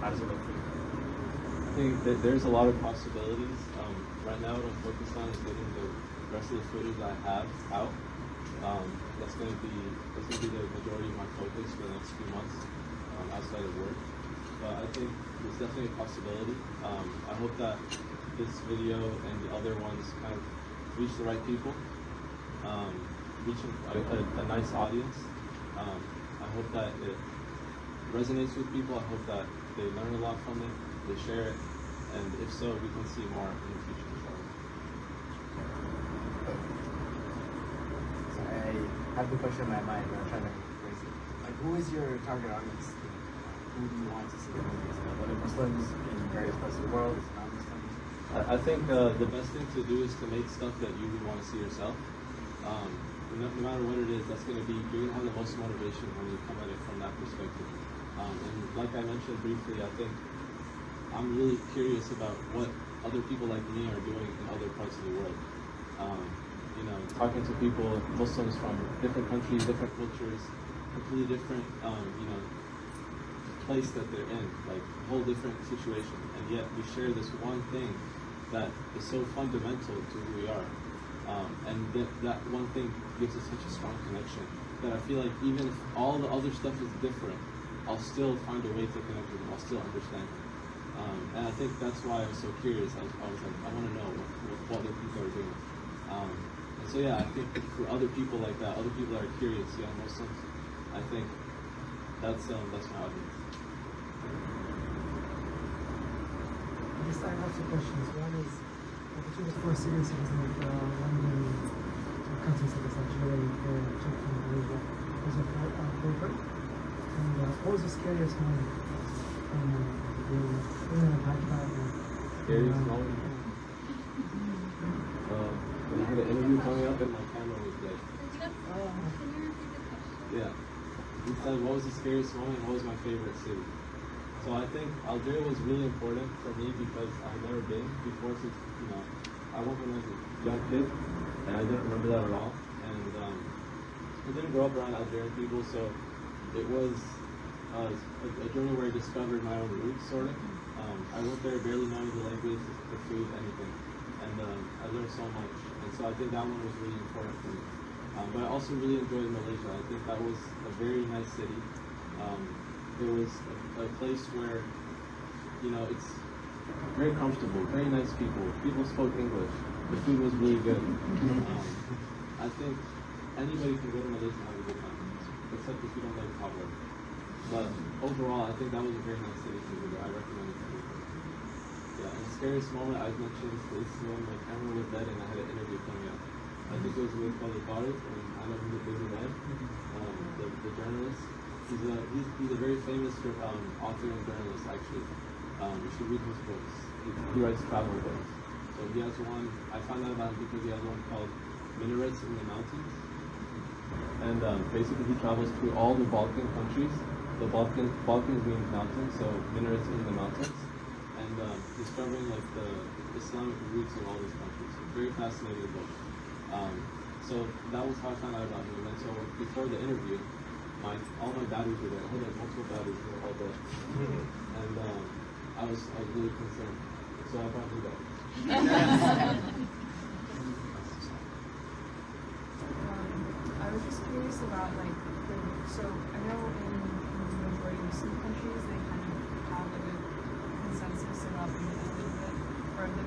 How does it look for you? I think that there's a lot of possibilities. Right now, what I'm focused on is getting the rest of the footage I have out. That's going to be the majority of my focus for the next few months. outside of work. But I think it's definitely a possibility. I hope that this video and the other ones kind of reach the right people, reaching a nice audience. I hope that it resonates with people. I hope that they learn a lot from it, they share it, and if so, we can see more in the future. So I have the question in my mind, but I'm trying to phrase it. Like, who is your target audience? Who do you want to see your movies? Whether Muslims in various parts of the world, non-Muslims? I think the best thing to do is to make stuff that you would want to see yourself. No matter what it is, that's going to be, you're going to have the most motivation when you come at it from that perspective. And like I mentioned briefly, I think I'm really curious about what other people like me are doing in other parts of the world. You know, talking to people, Muslims from different countries, different cultures, completely different, you know, place that they're in, like a whole different situation, and yet we share this one thing that is so fundamental to who we are, and that one thing gives us such a strong connection that I feel like even if all the other stuff is different, I'll still find a way to connect with them, I'll still understand them. And I think that's why I was so curious. I was like, I want to know what other people are doing. And so yeah, I think for other people like that, other people that are curious, young Muslims, I think that's my audience. I guess I have two questions. One is, between the 4 cities, it was like London, countries like Algeria, Turkey, Malaysia, was it corporate? And what was the scariest moment being in a backpack? Scariest moment? When I had an interview coming up and my camera was dead. Yeah. He said, what was the scariest moment? What was my favorite city? So I think Algeria was really important for me because I've never been before since, you know, I went when I was a young kid and I didn't remember that at all. And I didn't grow up around Algerian people, so it was a journey where I discovered my own roots, sort of. I went there barely knowing the language, the food, anything. And I learned so much. And so I think that one was really important for me. But I also really enjoyed Malaysia. I think that was a very nice city. It was a place where, you know, it's very comfortable, very nice people. People spoke English. The food was really good. I think anybody can go to Malaysia and have a good time, except if you don't like Pablo. But overall, I think that was a very nice city to visit. I recommend it to people. Yeah, and the scariest moment I've mentioned is when my camera was dead and I had an interview coming up. I think it was with Brother Badees, and I know he's a busy man, the journalist. He's a very famous author and journalist, actually. You should read his books. He writes travel books. So he has one, I found out about him because he has one called Minarets in the Mountains. And basically he travels through all the Balkan countries. The Balkans means mountains, so minarets in the mountains. And discovering like the Islamic roots of all these countries. Very fascinating book. So that was how I found out about him. And so before the interview, all my batteries were there. I had like multiple batteries there all day. And I was really concerned. So I brought you back. I was just curious about like, so I know in the majority of Muslim countries they kind of have like a consensus about the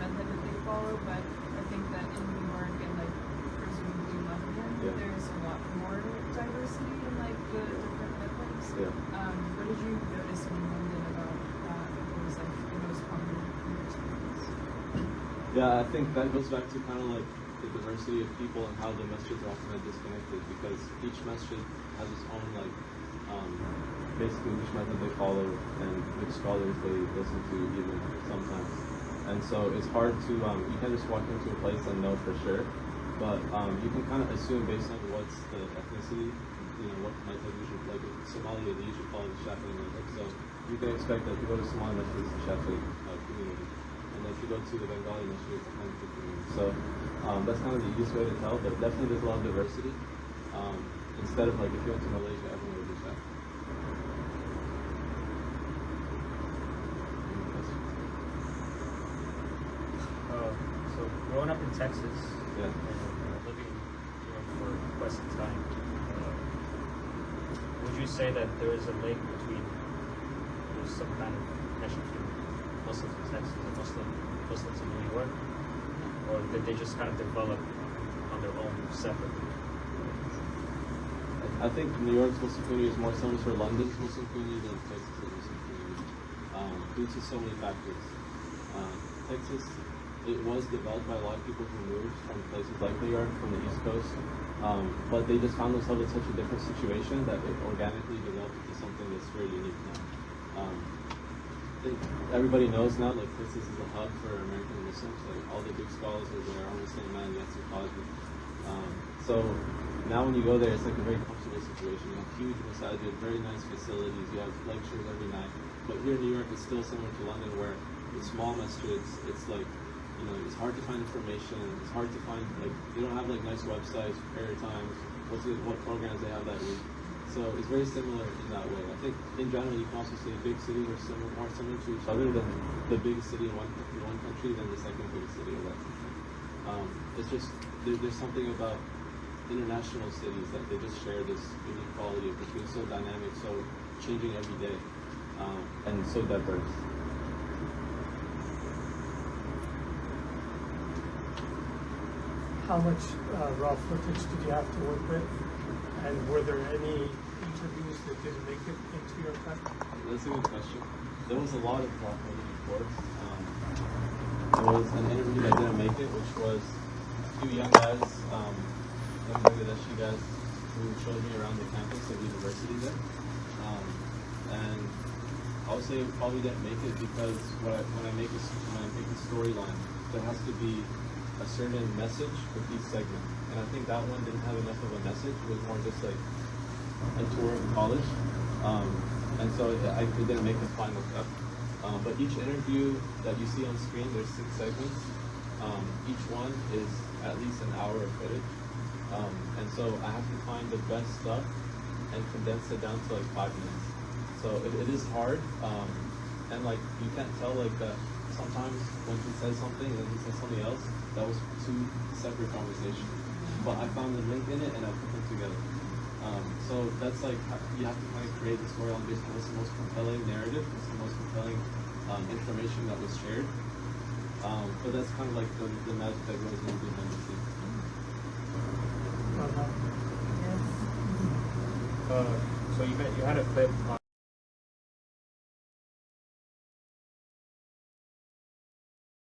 method that they follow, but I think that in New York and like presumably London, there's a lot more diversity in like the different methods. What did you notice in London about that? What was like the most common experience? Yeah, I think that goes back to kind of like the diversity of people and how the masjids are often disconnected, because each masjid has its own like basically which method they follow and which scholars they listen to even sometimes. And so it's hard to you can't just walk into a place and know for sure, but you can kind of assume based on what's the ethnicity, you know, what method you should, like in Somalia they usually follow the Shafi'i method, so you can expect that if you go to Somali masjid it's a Shafi'i community. And if you go to the Bengali masjid, it's a Hanafi community. So that's kind of the easiest way to tell, but definitely there's a lot of diversity. Instead of like if you went to Malaysia, everyone would be Shafi'i. So growing up in Texas, and living for quite some time, would you say that there is a link between some kind of connection to Muslims in Texas or Muslims in New York, or did they just kind of develop on their own separately? I think New York's Muslim community is more similar to London's Muslim community than Texas' Muslim community, due to so many factors. Texas, it was developed by a lot of people who moved from places like New York, from the East Coast, but they just found themselves in such a different situation that it organically developed into something that's very unique now. I think everybody knows now, like, Texas is a hub for American Muslims. Like, all the big scholars are there, all the same man, yes, college. So now when you go there, it's like a very comfortable situation. You have huge masajid, very nice facilities, you have lectures every night. But here in New York, it's still similar to London, where with small masjids, it's like, you know, it's hard to find information, it's hard to find, like, they don't have like nice websites, prayer times, what programs they have that week. So it's very similar in that way. I think in general, you can also say big cities are more similar to each other than the biggest city in one country than the second biggest city of that country. It's just, there's something about international cities that they just share this unique quality of just being so dynamic, so changing every day, and so diverse. How much raw footage did you have to work with? And were there any interviews that didn't make it into your cut? That's a good question. There was a lot of raw footage, of course. There was an interview that didn't make it, which was a few young guys, young Bangladeshi guys, who showed me around the campus of the university there. And I would say it probably didn't make it because when I make a storyline, there has to be a certain message with each segment. And I think that one didn't have enough of a message. It was more just like a tour of college. And so it didn't make the final cut. But each interview that you see on screen, there's 6 segments. Each one is at least an hour of footage. And so I have to find the best stuff and condense it down to like 5 minutes. So it is hard. And like, you can't tell like that sometimes when he says something and then he says something else, that was 2 separate conversations. But I found the link in it and I put them together. So that's like, you have to kind of create the story on based on what's the most compelling narrative, what's the most compelling information that was shared. But that's kind of like the magic that goes in behind the scenes. So you had a clip on